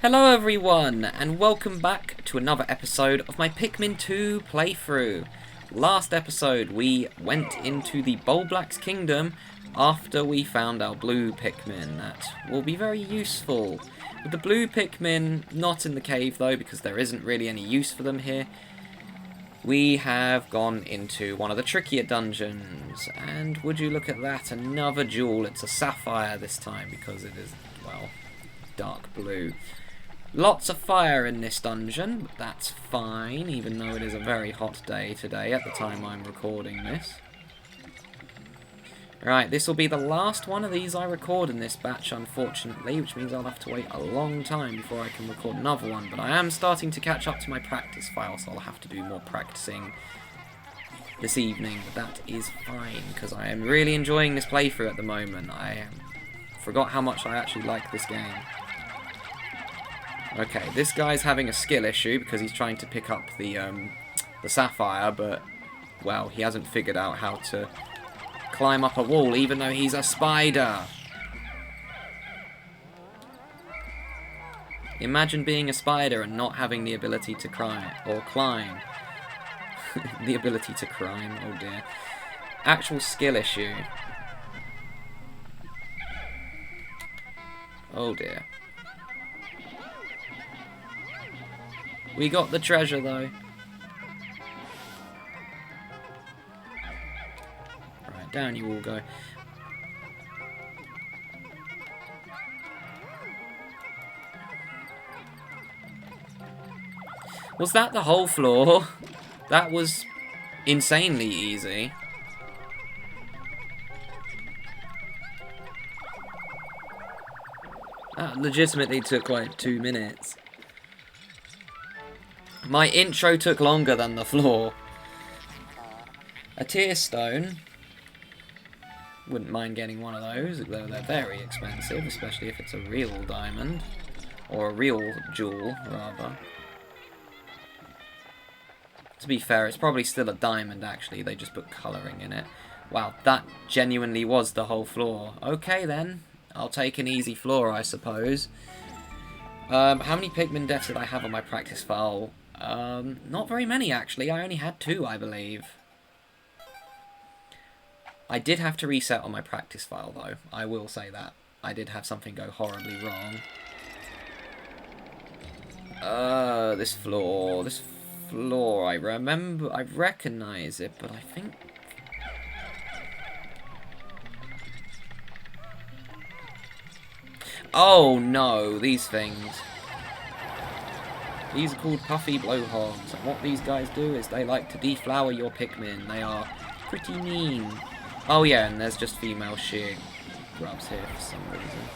Hello everyone, and welcome back to another episode of my Pikmin 2 playthrough. Last episode we went into the Bulblax Kingdom after we found our blue Pikmin. That will be very useful. With the blue Pikmin not in the cave though, because there isn't really any use for them here, we have gone into one of the trickier dungeons. And would you look at that, another jewel. It's a sapphire this time because it is, well, dark blue. Lots of fire in this dungeon, but that's fine, even though it is a very hot day today at the time I'm recording this. Right, this will be the last one of these I record in this batch, unfortunately, which means I'll have to wait a long time before I can record another one, but I am starting to catch up to my practice file, so I'll have to do more practicing this evening, but that is fine, because I am really enjoying this playthrough at the moment. I forgot how much I actually like this game. Okay, this guy's having a skill issue because he's trying to pick up the sapphire, but, well, he hasn't figured out how to climb up a wall, even though he's a spider. Imagine being a spider and not having the ability to climb. The ability to climb, oh dear. Actual skill issue. Oh dear. We got the treasure, though. Right, down you all go. Was that the whole floor? That was insanely easy. That legitimately took like 2 minutes. My intro took longer than the floor. A tear stone. Wouldn't mind getting one of those, though they're very expensive, especially if it's a real diamond. Or a real jewel, rather. To be fair, it's probably still a diamond, actually. They just put colouring in it. Wow, that genuinely was the whole floor. Okay, then. I'll take an easy floor, I suppose. How many Pikmin deaths did I have on my practice file? Not very many, actually. I only had 2, I believe. I did have to reset on my practice file, though. I will say that. I did have something go horribly wrong. This floor. This floor. I recognise it, but I think... Oh, no. These things. These are called puffy blowhogs, and what these guys do is they like to deflower your Pikmin. They are pretty mean. Oh yeah, and there's just female shear grubs here for some reason.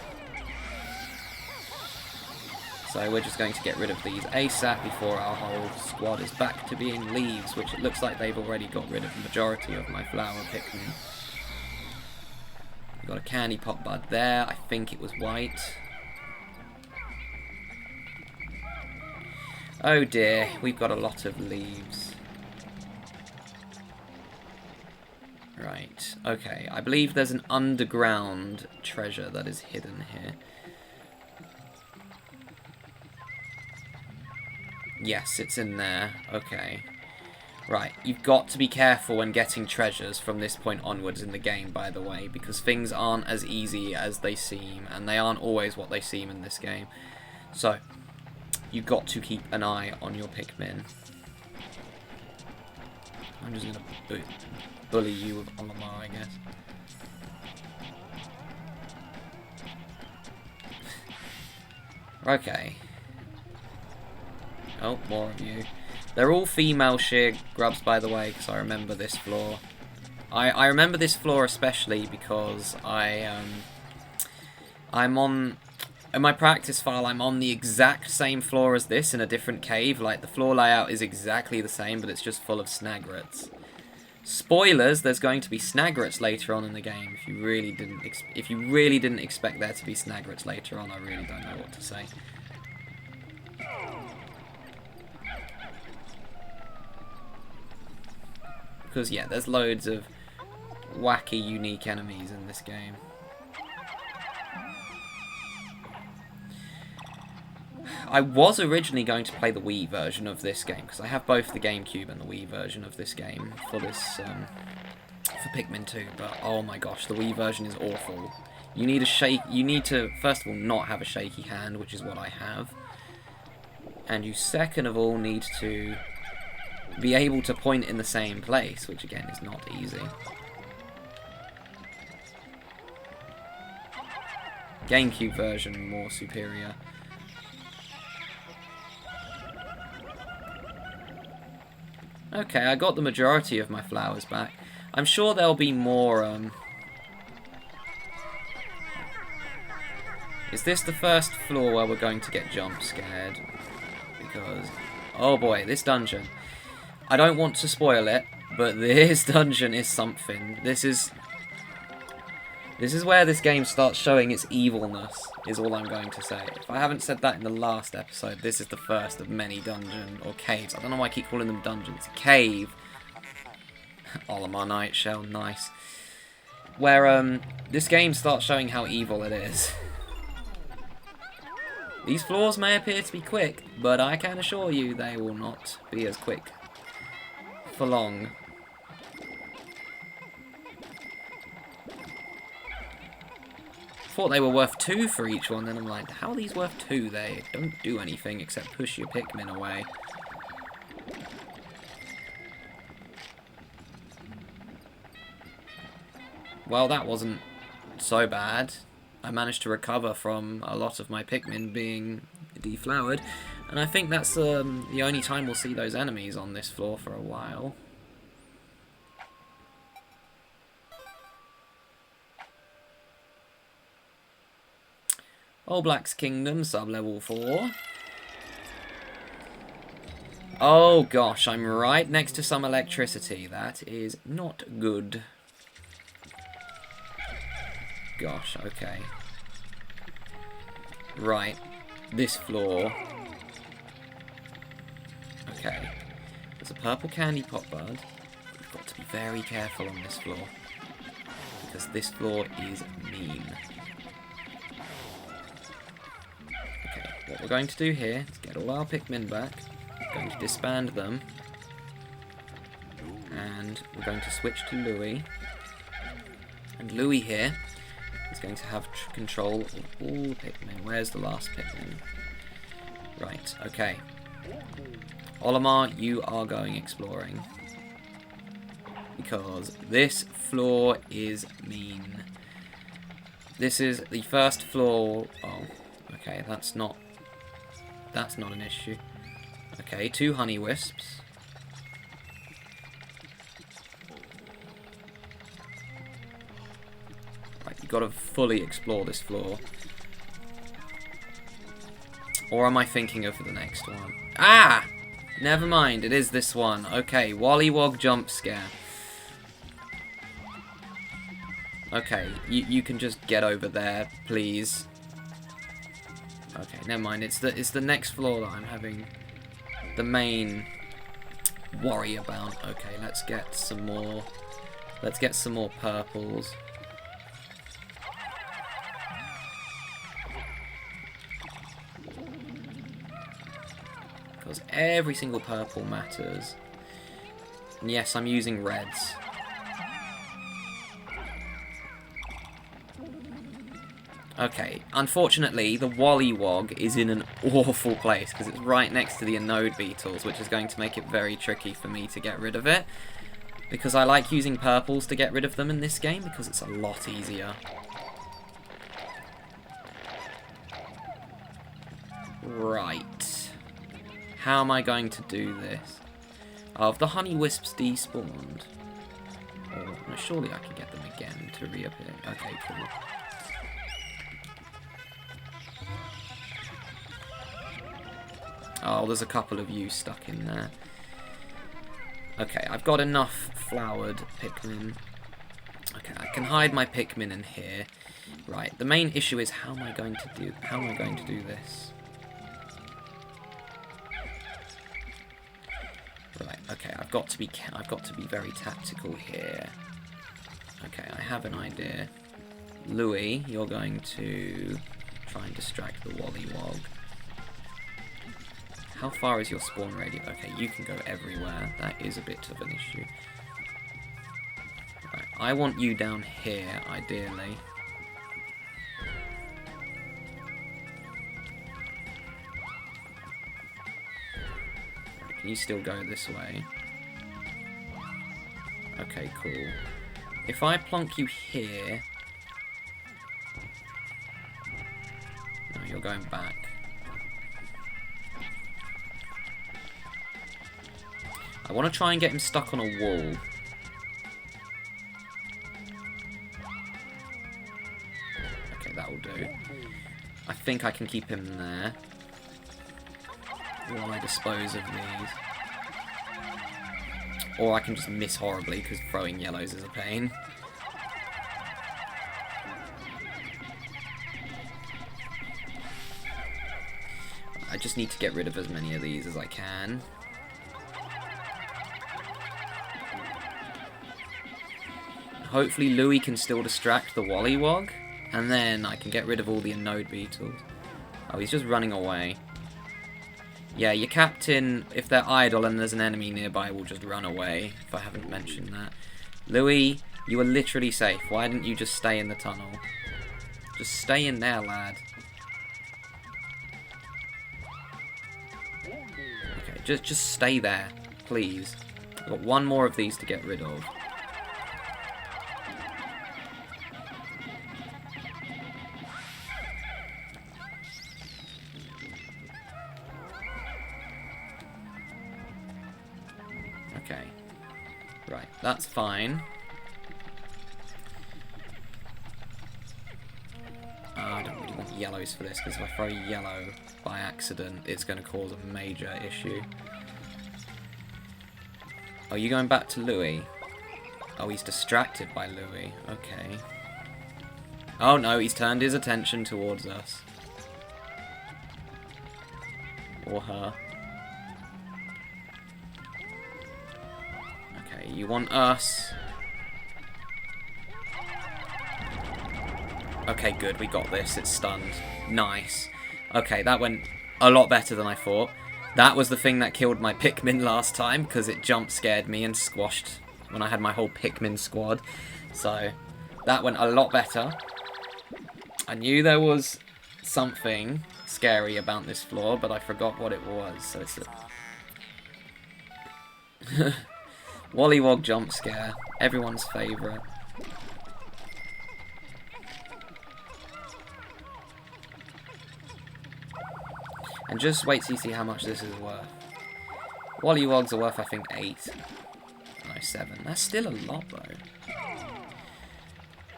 So we're just going to get rid of these ASAP before our whole squad is back to being leaves, which it looks like they've already got rid of the majority of my flower Pikmin. We've got a candy pop bud there. I think it was white. Oh dear, we've got a lot of leaves. Right, okay. I believe there's an underground treasure that is hidden here. Yes, it's in there. Okay. Right, you've got to be careful when getting treasures from this point onwards in the game, by the way, because things aren't as easy as they seem, and they aren't always what they seem in this game. So, you've got to keep an eye on your Pikmin. I'm just going to bully you with Olimar, I guess. Okay. Oh, more of you. They're all female shear grubs, by the way, because I remember this floor. I remember this floor especially because I'm on... In my practice file, I'm on the exact same floor as this in a different cave. Like, the floor layout is exactly the same, but it's just full of snagrets. Spoilers, there's going to be snagrets later on in the game. If you really didn't expect there to be snagrets later on, I really don't know what to say. Because, yeah, there's loads of wacky, unique enemies in this game. I was originally going to play the Wii version of this game, because I have both the GameCube and the Wii version of this game for this, for Pikmin 2, but oh my gosh, the Wii version is awful. You need to, first of all, not have a shaky hand, which is what I have. And you, second of all, need to be able to point in the same place, which again is not easy. GameCube version, more superior. Okay, I got the majority of my flowers back. I'm sure there'll be more, Is this the first floor where we're going to get jump scared? Because, oh boy, this dungeon. I don't want to spoil it, but this dungeon is something. This is where this game starts showing its evilness, is all I'm going to say. If I haven't said that in the last episode, this is the first of many dungeon, or caves. I don't know why I keep calling them dungeons. Cave. Olimar Nightshell, nice. Where, this game starts showing how evil it is. These floors may appear to be quick, but I can assure you they will not be as quick for long. Thought they were worth 2 for each one, then I'm like, how are these worth 2? They don't do anything except push your Pikmin away. Well, that wasn't so bad. I managed to recover from a lot of my Pikmin being deflowered, and I think that's the only time we'll see those enemies on this floor for a while. Bulblax Kingdom, sub-level 4. Oh gosh, I'm right next to some electricity. That is not good. Gosh, okay. Right, this floor. Okay, there's a purple candy pop bud. We've got to be very careful on this floor, because this floor is mean. Okay, what we're going to do here is get all our Pikmin back. We're going to disband them, and we're going to switch to Louie. And Louie here is going to have control of all the Pikmin. Where's the last Pikmin? Right, okay. Olimar, you are going exploring. Because this floor is mean. This is the first floor. Oh, okay, that's not an issue. Okay, 2 honey wisps. You've got to fully explore this floor. Or am I thinking of the next one? Ah! Never mind, it is this one. Okay, Wallywog jump scare. Okay, you can just get over there, please. Okay, never mind. It's the next floor that I'm having the main worry about. Okay, let's get some more. Let's get some more purples. Because every single purple matters. And yes, I'm using reds. Okay, unfortunately, the Wallywog is in an awful place because it's right next to the anode beetles, which is going to make it very tricky for me to get rid of it. Because I like using purples to get rid of them in this game because it's a lot easier. Right. How am I going to do this? Oh, have the honey wisps despawned? Oh, no, surely I can get them again to reappear. Okay, cool. Oh, there's a couple of you stuck in there. Okay, I've got enough flowered Pikmin. Okay, I can hide my Pikmin in here. Right, the main issue is how am I going to do this? Right, okay, I've got to be very tactical here. Okay, I have an idea. Louie, you're going to try and distract the Wallywog. How far is your spawn radius? Okay, you can go everywhere. That is a bit of an issue. Right, I want you down here, ideally. Right, can you still go this way? Okay, cool. If I plonk you here... No, you're going back. I want to try and get him stuck on a wall. Okay, that'll do. I think I can keep him there while I dispose of these. Or I can just miss horribly, because throwing yellows is a pain. I just need to get rid of as many of these as I can. Hopefully Louis can still distract the Wallywog, and then I can get rid of all the anode beetles. Oh, he's just running away. Yeah, your captain, if they're idle and there's an enemy nearby, will just run away, if I haven't mentioned that. Louis, you are literally safe. Why didn't you just stay in the tunnel? Just stay in there, lad. Okay, just stay there, please. I've got one more of these to get rid of. Okay. Right, that's fine. I don't really want yellows for this, because if I throw yellow by accident, it's going to cause a major issue. Oh, you going back to Louis? Oh, he's distracted by Louis. Okay. Oh no, he's turned his attention towards us. Or her. Okay, you want us. Okay, good, we got this. It's stunned. Nice. Okay, that went a lot better than I thought. That was the thing that killed my Pikmin last time, because it jump scared me and squashed when I had my whole Pikmin squad. So, that went a lot better. I knew there was something scary about this floor, but I forgot what it was. So it's a... Wallywog jump scare. Everyone's favourite. And just wait till you see how much this is worth. Wallywogs are worth, I think, 8. No, 7. That's still a lot, though.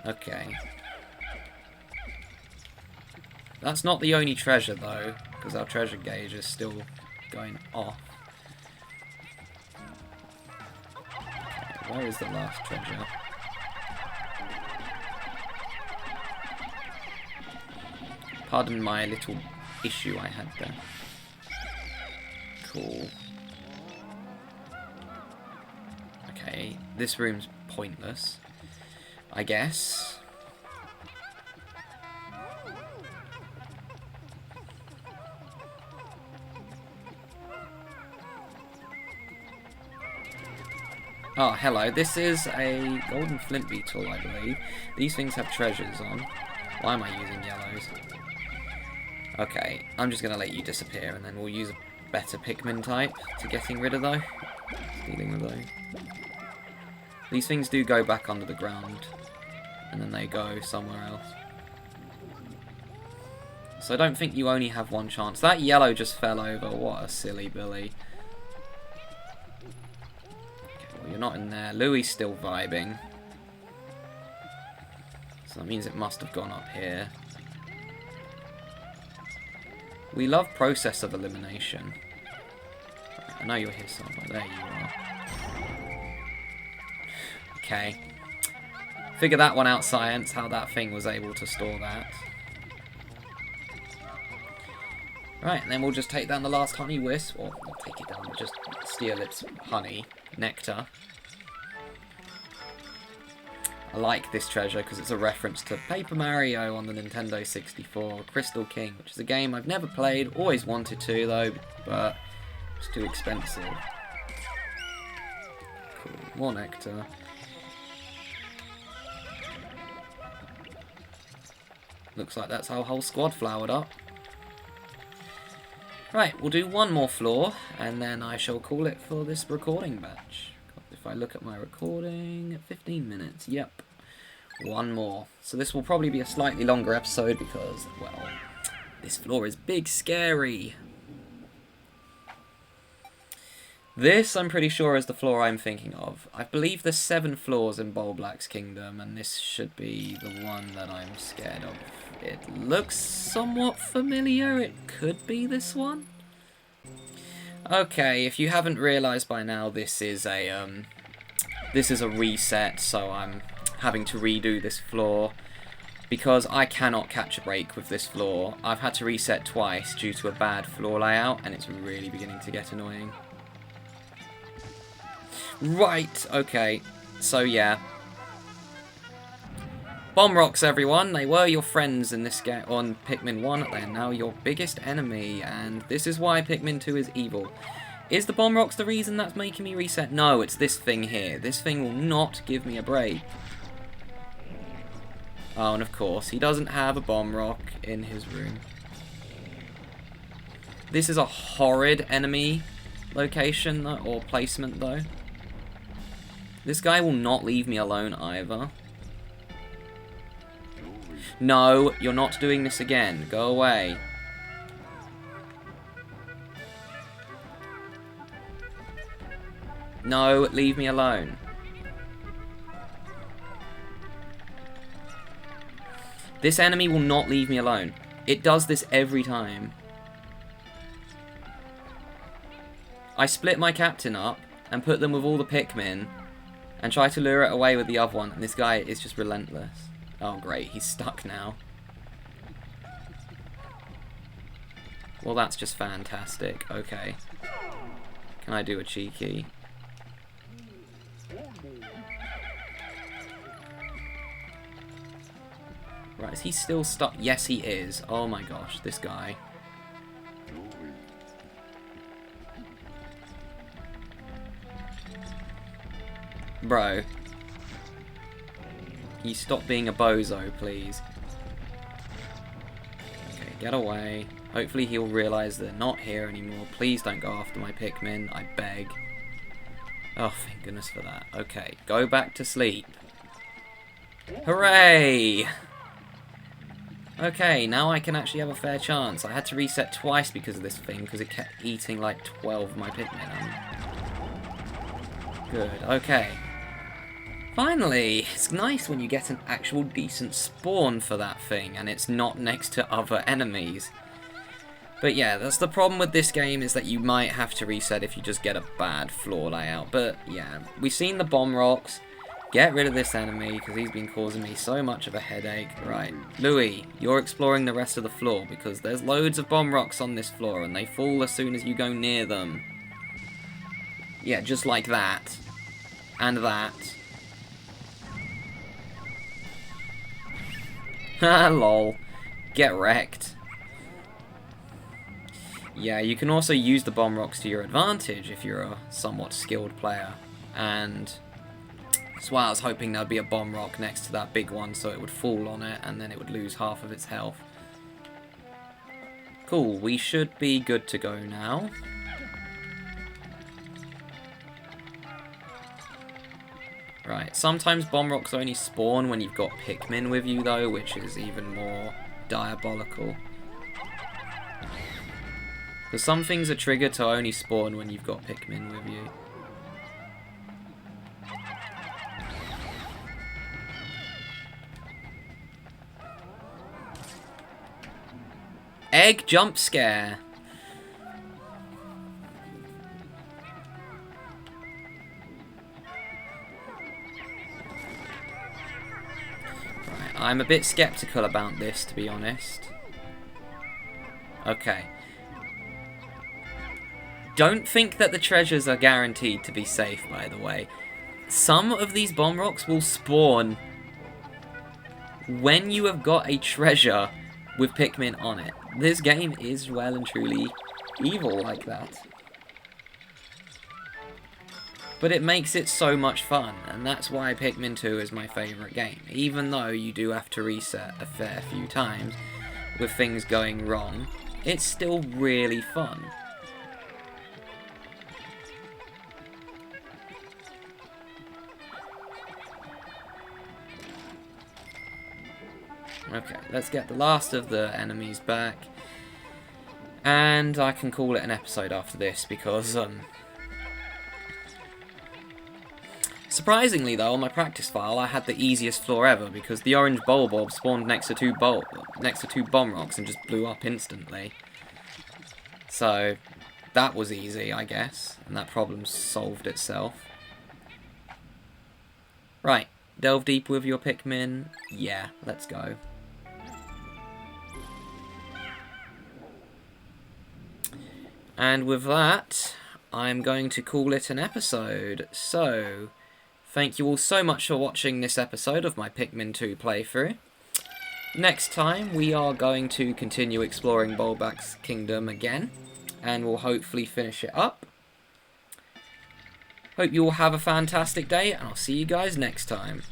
Okay. That's not the only treasure, though, because our treasure gauge is still going off. Okay, where is the last treasure? Pardon my little issue I had there. Cool. Okay, this room's pointless, I guess. Oh, hello. This is a golden flint beetle, I believe. These things have treasures on. Why am I using yellows? Okay, I'm just going to let you disappear, and then we'll use a better Pikmin type to getting rid of those. Dealing with those. These things do go back under the ground, and then they go somewhere else. So I don't think you only have one chance. That yellow just fell over. What a silly Billy. Okay, well, you're not in there. Louis still vibing. So that means it must have gone up here. We love process of elimination. Right, I know you're here somewhere. There you are. Okay. Figure that one out, science, how that thing was able to store that. Right, and then we'll just take down the last honey wisp. Or not take it down, but just steal its honey, nectar. I like this treasure because it's a reference to Paper Mario on the Nintendo 64, Crystal King, which is a game I've never played, always wanted to though, but It's too expensive. Cool. More nectar. Looks like that's our whole squad flowered up. Right, we'll do one more floor, and then I shall call it for this recording batch. If I look at my recording, 15 minutes, yep. One more. So this will probably be a slightly longer episode because, well, this floor is big scary. This, I'm pretty sure, is the floor I'm thinking of. I believe there's 7 floors in Bulblax Kingdom, and this should be the one that I'm scared of. It looks somewhat familiar. It could be this one. Okay, if you haven't realised by now, this is a reset, so I'm having to redo this floor because I cannot catch a break with this floor. I've had to reset twice due to a bad floor layout, and it's really beginning to get annoying. Right, okay, so yeah. Bomb rocks, everyone. They were your friends in this game on Pikmin 1. They are now your biggest enemy, and this is why Pikmin 2 is evil. Is the bomb rocks the reason that's making me reset? No, it's this thing here. This thing will not give me a break. Oh, and of course, he doesn't have a bomb rock in his room. This is a horrid enemy location, or placement, though. This guy will not leave me alone, either. No, you're not doing this again. Go away. No, leave me alone. This enemy will not leave me alone. It does this every time. I split my captain up and put them with all the Pikmin and try to lure it away with the other one, and this guy is just relentless. Oh great, he's stuck now. Well, that's just fantastic. Okay. Can I do a cheeky? Right, is he still stuck? Yes, he is. Oh my gosh, this guy. Bro. Can you stop being a bozo, please? Okay, get away. Hopefully he'll realise they're not here anymore. Please don't go after my Pikmin, I beg. Oh, thank goodness for that. Okay, go back to sleep. Hooray! Okay, now I can actually have a fair chance. I had to reset twice because of this thing, because it kept eating like 12 of my Pikmin. Good, okay. Finally! It's nice when you get an actual decent spawn for that thing, and it's not next to other enemies. But yeah, that's the problem with this game, is that you might have to reset if you just get a bad floor layout. But yeah, we've seen the bomb rocks. Get rid of this enemy, because he's been causing me so much of a headache. Right, Louis, you're exploring the rest of the floor, because there's loads of bomb rocks on this floor, and they fall as soon as you go near them. Yeah, just like that. And that. Ha, lol. Get wrecked. Yeah, you can also use the bomb rocks to your advantage if you're a somewhat skilled player. And that's why I was hoping there'd be a bomb rock next to that big one so it would fall on it and then it would lose half of its health. Cool, we should be good to go now. Right, sometimes bomb rocks only spawn when you've got Pikmin with you though, which is even more diabolical. Because some things are triggered to only spawn when you've got Pikmin with you. Egg jump scare. Right, I'm a bit skeptical about this, to be honest. Okay. Don't think that the treasures are guaranteed to be safe, by the way. Some of these bomb rocks will spawn when you have got a treasure with Pikmin on it. This game is well and truly evil like that. But it makes it so much fun, and that's why Pikmin 2 is my favourite game. Even though you do have to reset a fair few times with things going wrong, it's still really fun. Okay, let's get the last of the enemies back. And I can call it an episode after this because, surprisingly though, on my practice file I had the easiest floor ever because the orange Bulbbob spawned next to two bomb rocks and just blew up instantly. So that was easy, I guess, and that problem solved itself. Right, delve deep with your Pikmin. Yeah, let's go. And with that, I'm going to call it an episode. So, thank you all so much for watching this episode of my Pikmin 2 playthrough. Next time, we are going to continue exploring Bulblax Kingdom again, and we'll hopefully finish it up. Hope you all have a fantastic day, and I'll see you guys next time.